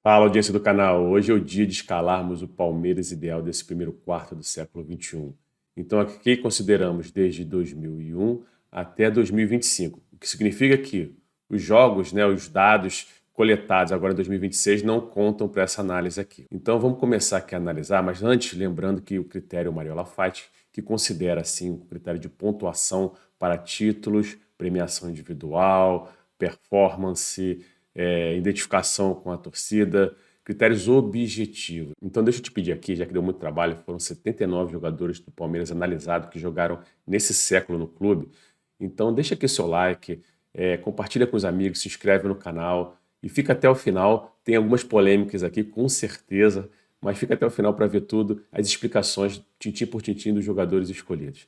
Fala, audiência do canal. Hoje é o dia de escalarmos o Palmeiras ideal desse primeiro quarto do século XXI. Então, aqui consideramos desde 2001 até 2025, o que significa que os jogos, os dados coletados agora em 2026 não contam para essa análise aqui. Então, vamos começar aqui a analisar, mas antes, lembrando que o critério Mariola Fight, que considera, assim, o critério de pontuação para títulos, premiação individual, performance, identificação com a torcida, critérios objetivos. Então deixa eu te pedir aqui, já que deu muito trabalho, foram 79 jogadores do Palmeiras analisados que jogaram nesse século no clube. Então deixa aqui seu like, compartilha com os amigos, se inscreve no canal e fica até o final. Tem algumas polêmicas aqui, com certeza, mas fica até o final para ver tudo, as explicações, tintim por tintim, dos jogadores escolhidos.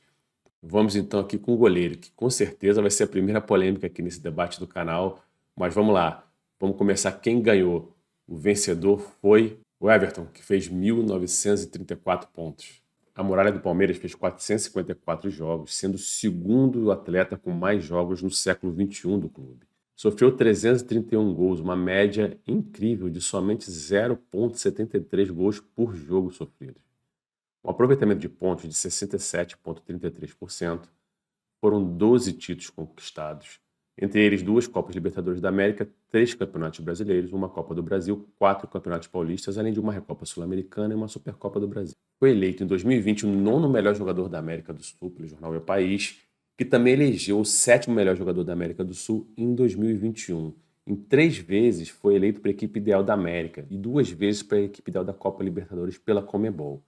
Vamos então aqui com o goleiro, que com certeza vai ser a primeira polêmica aqui nesse debate do canal, mas vamos lá. Vamos começar quem ganhou. O vencedor foi o Everton, que fez 1.934 pontos. A Muralha do Palmeiras fez 454 jogos, sendo o segundo atleta com mais jogos no século XXI do clube. Sofreu 331 gols, uma média incrível de somente 0,73 gols por jogo sofridos. Um aproveitamento de pontos de 67,33%. Foram 12 títulos conquistados, entre eles 2 Copas Libertadores da América, 3 Campeonatos Brasileiros, uma Copa do Brasil, 4 Campeonatos Paulistas, além de uma Recopa Sul-Americana e uma Supercopa do Brasil. Foi eleito em 2020 o 9º melhor jogador da América do Sul pelo jornal El País, que também elegeu o 7º melhor jogador da América do Sul em 2021. Em 3 vezes foi eleito para a equipe ideal da América e 2 vezes para a equipe ideal da Copa Libertadores pela Conmebol.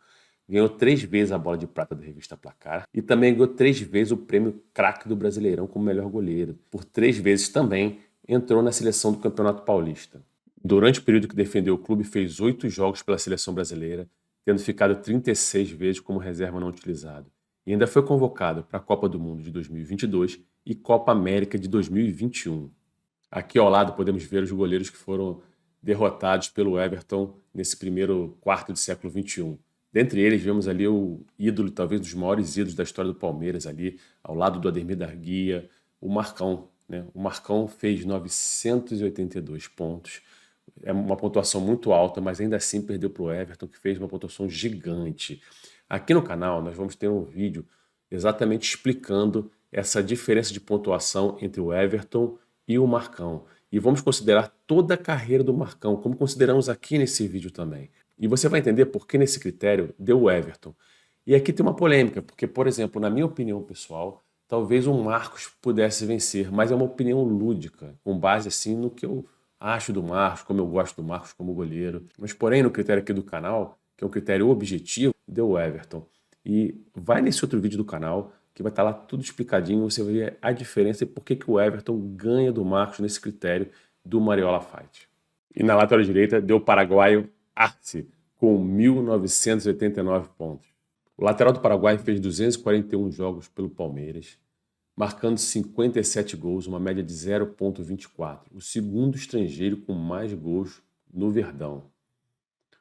Ganhou 3 vezes a bola de prata da revista Placar e também ganhou 3 vezes o prêmio craque do Brasileirão como melhor goleiro. Por 3 vezes também entrou na seleção do Campeonato Paulista. Durante o período que defendeu o clube, fez 8 jogos pela seleção brasileira, tendo ficado 36 vezes como reserva não utilizado. E ainda foi convocado para a Copa do Mundo de 2022 e Copa América de 2021. Aqui ao lado podemos ver os goleiros que foram derrotados pelo Everton nesse primeiro quarto do século XXI. Dentre eles, vemos ali o ídolo, talvez dos maiores ídolos da história do Palmeiras, ali ao lado do Ademir da Guia, o Marcão. O Marcão fez 982 pontos. É uma pontuação muito alta, mas ainda assim perdeu para o Everton, que fez uma pontuação gigante. Aqui no canal nós vamos ter um vídeo exatamente explicando essa diferença de pontuação entre o Everton e o Marcão. E vamos considerar toda a carreira do Marcão, como consideramos aqui nesse vídeo também. E você vai entender por que nesse critério deu o Everton. E aqui tem uma polêmica, porque, por exemplo, na minha opinião pessoal, talvez o Marcos pudesse vencer, mas é uma opinião lúdica, com base assim no que eu acho do Marcos, como eu gosto do Marcos como goleiro. Mas, porém, no critério aqui do canal, que é um critério objetivo, deu o Everton. E vai nesse outro vídeo do canal, que vai estar lá tudo explicadinho, você vai ver a diferença e por que o Everton ganha do Marcos nesse critério do Mariola Fight. E na lateral direita deu o paraguaio Arce, com 1.989 pontos. O lateral do Paraguai fez 241 jogos pelo Palmeiras, marcando 57 gols, uma média de 0,24. O segundo estrangeiro com mais gols no Verdão.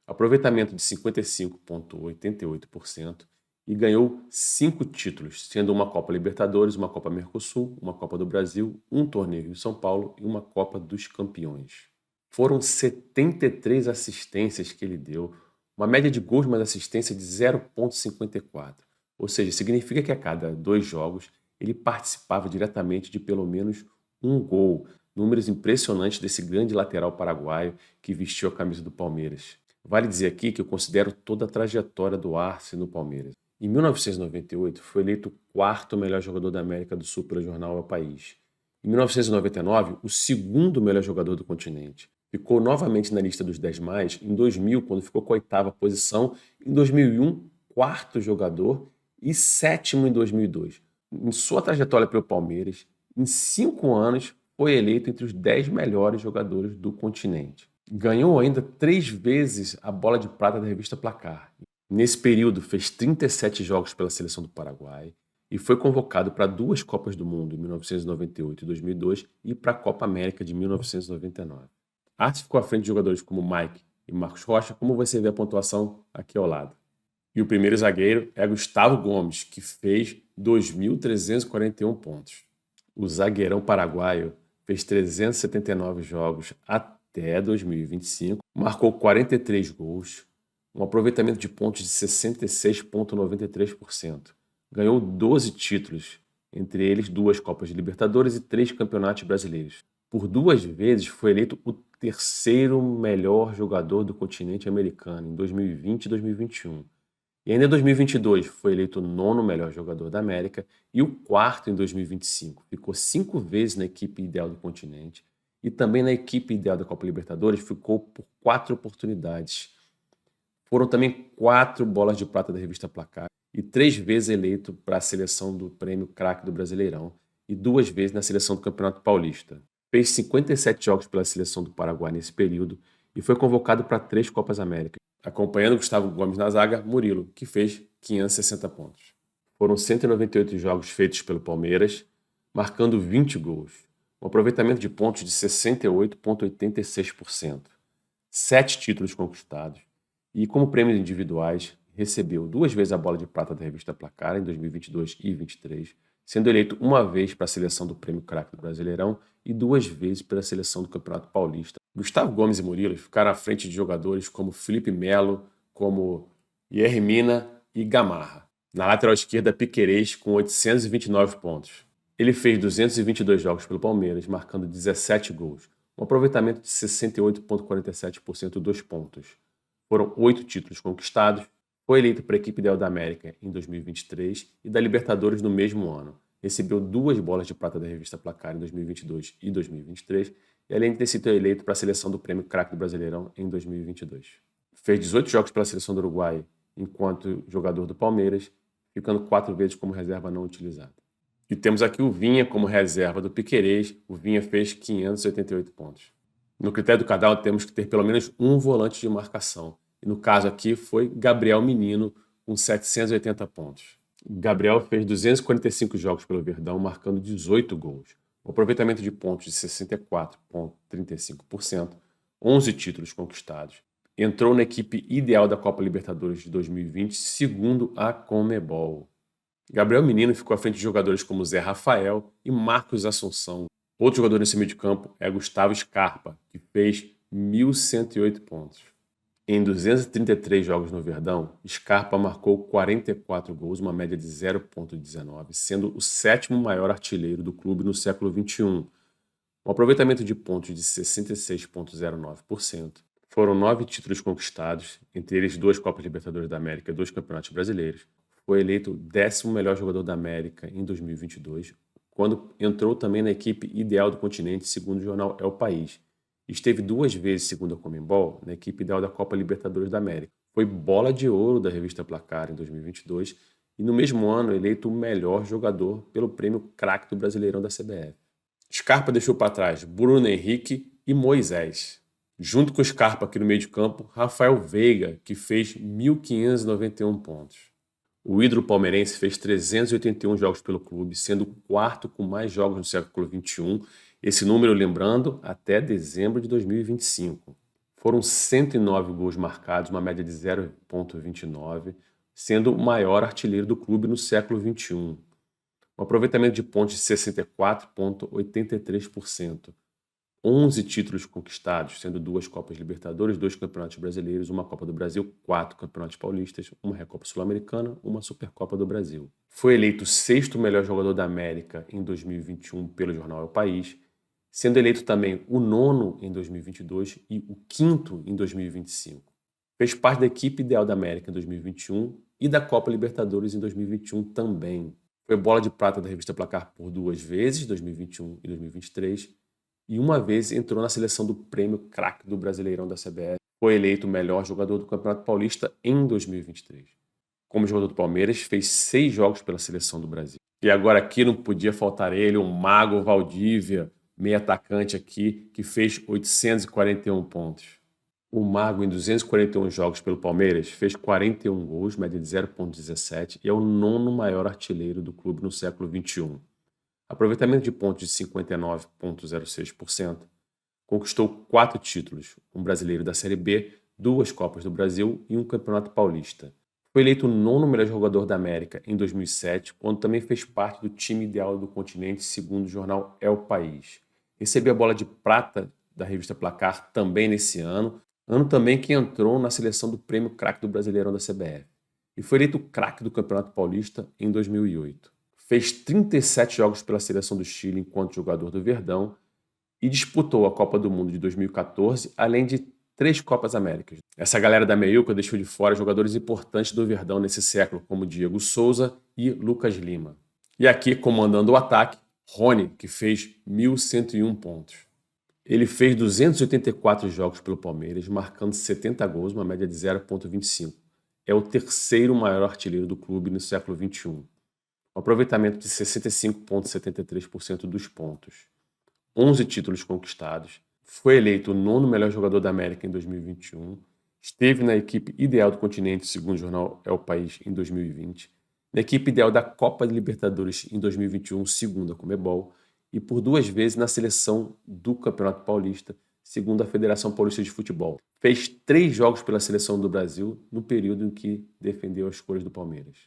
Aproveitamento de 55,88% e ganhou 5 títulos, sendo uma Copa Libertadores, uma Copa Mercosul, uma Copa do Brasil, um torneio em São Paulo e uma Copa dos Campeões. Foram 73 assistências que ele deu, uma média de gols mais assistência de 0,54. Ou seja, significa que a cada 2 jogos ele participava diretamente de pelo menos um gol. Números impressionantes desse grande lateral paraguaio que vestiu a camisa do Palmeiras. Vale dizer aqui que eu considero toda a trajetória do Arce no Palmeiras. Em 1998, foi eleito o 4º melhor jogador da América do Sul pelo jornal El País. Em 1999, o 2º melhor jogador do continente. Ficou novamente na lista dos 10 mais em 2000, quando ficou com a 8ª posição. Em 2001, 4º jogador e 7º em 2002. Em sua trajetória pelo Palmeiras, em 5 anos, foi eleito entre os 10 melhores jogadores do continente. Ganhou ainda 3 vezes a bola de prata da revista Placar. Nesse período, fez 37 jogos pela seleção do Paraguai e foi convocado para 2 Copas do Mundo, em 1998 e 2002, e para a Copa América de 1999. Arce ficou à frente de jogadores como Mike e Marcos Rocha, como você vê a pontuação aqui ao lado. E o primeiro zagueiro é Gustavo Gomes, que fez 2.341 pontos. O zagueirão paraguaio fez 379 jogos até 2025 marcou 43 gols, um aproveitamento de pontos de 66,93%. Ganhou 12 títulos, entre eles 2 Copas de Libertadores e 3 Campeonatos Brasileiros. Por 2 vezes foi eleito o terceiro melhor jogador do continente americano, em 2020 e 2021. E ainda em 2022 foi eleito o 9º melhor jogador da América e o 4º em 2025. Ficou 5 vezes na equipe ideal do continente e também na equipe ideal da Copa Libertadores ficou por 4 oportunidades. Foram também 4 bolas de prata da revista Placar e 3 vezes eleito para a seleção do prêmio Craque do Brasileirão e 2 vezes na seleção do Campeonato Paulista. Fez 57 jogos pela seleção do Paraguai nesse período e foi convocado para 3 Copas América, acompanhando Gustavo Gomes na zaga, Murilo, que fez 560 pontos. Foram 198 jogos feitos pelo Palmeiras, marcando 20 gols, um aproveitamento de pontos de 68,86%, 7 títulos conquistados e, como prêmios individuais, recebeu 2 vezes a bola de prata da revista Placar em 2022 e 2023, sendo eleito uma vez para a seleção do Prêmio Craque do Brasileirão e 2 vezes pela seleção do Campeonato Paulista. Gustavo Gomes e Murilo ficaram à frente de jogadores como Felipe Melo, como Yermina e Gamarra. Na lateral esquerda, Piquerez com 829 pontos. Ele fez 222 jogos pelo Palmeiras, marcando 17 gols, um aproveitamento de 68,47% dos pontos. Foram 8 títulos conquistados, foi eleito para a equipe ideal da América em 2023 e da Libertadores no mesmo ano. Recebeu 2 bolas de prata da revista Placar em 2022 e 2023 e além de ter sido eleito para a seleção do Prêmio Craque do Brasileirão em 2022. Fez 18 jogos pela seleção do Uruguai enquanto jogador do Palmeiras, ficando 4 vezes como reserva não utilizada. E temos aqui o Vinha como reserva do Piquerez. O Vinha fez 588 pontos. No critério do Cadal temos que ter pelo menos um volante de marcação. E no caso aqui foi Gabriel Menino com 780 pontos. Gabriel fez 245 jogos pelo Verdão, marcando 18 gols. Um aproveitamento de pontos de 64,35%, 11 títulos conquistados. Entrou na equipe ideal da Copa Libertadores de 2020, segundo a Conmebol. Gabriel Menino ficou à frente de jogadores como Zé Rafael e Marcos Assunção. Outro jogador nesse meio de campo é Gustavo Scarpa, que fez 1.108 pontos. Em 233 jogos no Verdão, Scarpa marcou 44 gols, uma média de 0,19, sendo o 7º maior artilheiro do clube no século XXI. Um aproveitamento de pontos de 66,09%. Foram 9 títulos conquistados, entre eles 2 Copas Libertadores da América e 2 Campeonatos Brasileiros. Foi eleito o 10º melhor jogador da América em 2022, quando entrou também na equipe ideal do continente, segundo o jornal El País. Esteve 2 vezes, segundo a Conmebol, na equipe ideal da Copa Libertadores da América. Foi bola de ouro da revista Placar em 2022 e no mesmo ano eleito o melhor jogador pelo prêmio Craque do Brasileirão da CBF. Scarpa deixou para trás Bruno Henrique e Moisés. Junto com Scarpa aqui no meio de campo, Rafael Veiga, que fez 1.591 pontos. O ídolo palmeirense fez 381 jogos pelo clube, sendo o 4º com mais jogos no século XXI, esse número lembrando até dezembro de 2025. Foram 109 gols marcados, uma média de 0,29, sendo o maior artilheiro do clube no século XXI. Um aproveitamento de pontos de 64,83%. 11 títulos conquistados, sendo 2 Copas Libertadores, 2 Campeonatos Brasileiros, uma Copa do Brasil, 4 Campeonatos Paulistas, uma Recopa Sul-Americana, uma Supercopa do Brasil. Foi eleito o 6º melhor jogador da América em 2021 pelo jornal El País, sendo eleito também o 9º em 2022 e o 5º em 2025. Fez parte da equipe ideal da América em 2021 e da Copa Libertadores em 2021 também. Foi bola de prata da revista Placar por 2 vezes, 2021 e 2023, e uma vez entrou na seleção do Prêmio Craque do Brasileirão da CBF. Foi eleito o melhor jogador do Campeonato Paulista em 2023. Como jogador do Palmeiras, fez 6 jogos pela seleção do Brasil. E agora aqui não podia faltar ele, o Mago Valdívia, meio atacante aqui, que fez 841 pontos. O Mago, em 241 jogos pelo Palmeiras, fez 41 gols, média de 0,17, e é o 9º maior artilheiro do clube no século XXI. Aproveitamento de pontos de 59,06%. Conquistou 4 títulos, um brasileiro da Série B, 2 Copas do Brasil e um Campeonato Paulista. Foi eleito o 9º melhor jogador da América em 2007, quando também fez parte do time ideal do continente, segundo o jornal El País. Recebeu a bola de prata da revista Placar também nesse ano Ano também que entrou na seleção do Prêmio Craque do Brasileirão da CBF e foi eleito craque do Campeonato Paulista em 2008. Fez 37 jogos pela seleção do Chile enquanto jogador do Verdão e disputou a Copa do Mundo de 2014, além de 3 Copas Américas. Essa galera da meiuca deixou de fora jogadores importantes do Verdão nesse século, como Diego Souza e Lucas Lima. E aqui, comandando o ataque, Rony, que fez 1.101 pontos. Ele fez 284 jogos pelo Palmeiras, marcando 70 gols, uma média de 0,25. É o terceiro maior artilheiro do clube no século XXI. Um aproveitamento de 65,73% dos pontos. 11 títulos conquistados. Foi eleito o 9º melhor jogador da América em 2021. Esteve na equipe ideal do continente, segundo o jornal É o País, em 2020. Na equipe ideal da Copa de Libertadores em 2021, segundo a Conmebol. E por 2 vezes na seleção do Campeonato Paulista, segundo a Federação Paulista de Futebol. Fez 3 jogos pela seleção do Brasil no período em que defendeu as cores do Palmeiras.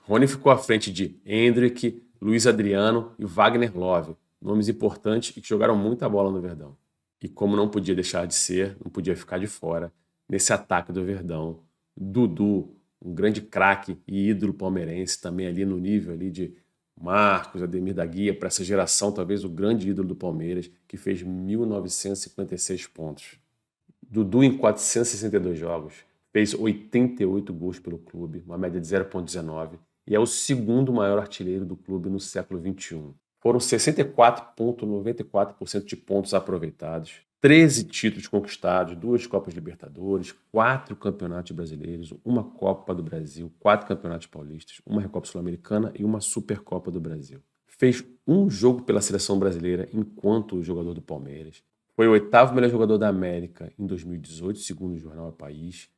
Rony ficou à frente de Endrick, Luiz Adriano e Wagner Love, nomes importantes e que jogaram muita bola no Verdão. E como não podia deixar de ser, não podia ficar de fora, nesse ataque do Verdão, Dudu, um grande craque e ídolo palmeirense, também ali no nível ali de Marcos, Ademir da Guia, para essa geração, talvez o grande ídolo do Palmeiras, que fez 1.956 pontos. Dudu, em 462 jogos, fez 88 gols pelo clube, uma média de 0,19, e é o segundo maior artilheiro do clube no século XXI. Foram 64,94% de pontos aproveitados, 13 títulos conquistados, 2 Copas Libertadores, 4 Campeonatos Brasileiros, 1 Copa do Brasil, 4 Campeonatos Paulistas, 1 Recopa Sul-Americana e 1 Supercopa do Brasil. Fez um jogo pela seleção brasileira enquanto jogador do Palmeiras. Foi o 8º melhor jogador da América em 2018, segundo o jornal É País,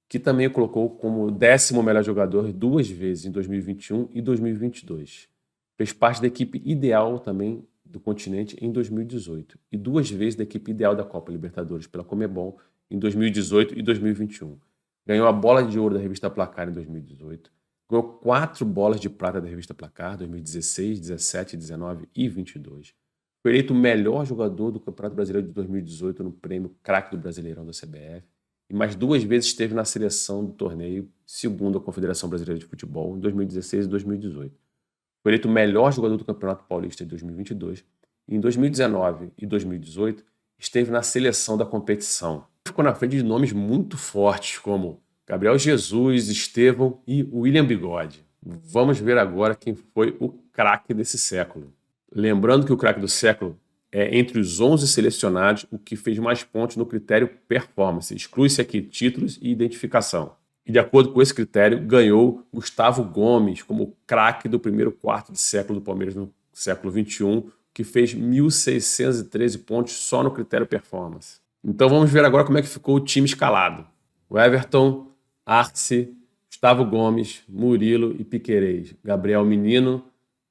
que também o colocou como o 10º melhor jogador 2 vezes em 2021 e 2022. Fez parte da equipe ideal também do continente em 2018 e 2 vezes da equipe ideal da Copa Libertadores pela Conmebol em 2018 e 2021. Ganhou a bola de ouro da revista Placar em 2018. Ganhou 4 bolas de prata da revista Placar, 2016, 17, 19 e 22. Foi eleito o melhor jogador do Campeonato Brasileiro de 2018 no prêmio Craque do Brasileirão da CBF. E mais 2 vezes esteve na seleção do torneio, segundo a Confederação Brasileira de Futebol, em 2016 e 2018. Foi eleito o melhor jogador do Campeonato Paulista de 2022. E em 2019 e 2018, esteve na seleção da competição. Ficou na frente de nomes muito fortes, como Gabriel Jesus, Estevão e William Bigode. Vamos ver agora quem foi o craque desse século. Lembrando que o craque do século é entre os 11 selecionados o que fez mais pontos no critério performance. Exclui-se aqui títulos e identificação. E de acordo com esse critério, ganhou Gustavo Gomes como craque do primeiro quarto de século do Palmeiras no século XXI, que fez 1.613 pontos só no critério performance. Então vamos ver agora como é que ficou o time escalado. O Everton, Arce, Gustavo Gomes, Murilo e Piquerez, Gabriel Menino,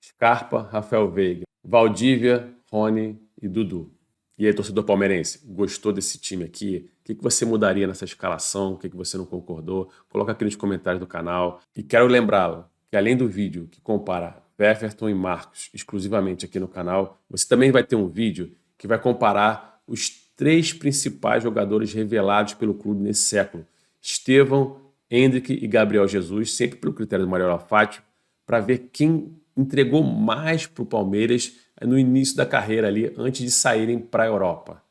Scarpa, Rafael Veiga, Valdívia, Rony e Dudu. E aí, torcedor palmeirense, gostou desse time aqui? O que você mudaria nessa escalação? O que você não concordou? Coloca aqui nos comentários do canal. E quero lembrá-lo que além do vídeo que compara Everton e Marcos exclusivamente aqui no canal, você também vai ter um vídeo que vai comparar os 3 principais jogadores revelados pelo clube nesse século. Estevão, Endrick e Gabriel Jesus, sempre pelo critério do Mário Alafátio, para ver quem entregou mais para o Palmeiras no início da carreira ali, antes de saírem para a Europa.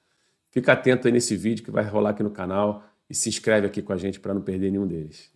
Fica atento aí nesse vídeo que vai rolar aqui no canal e se inscreve aqui com a gente para não perder nenhum deles.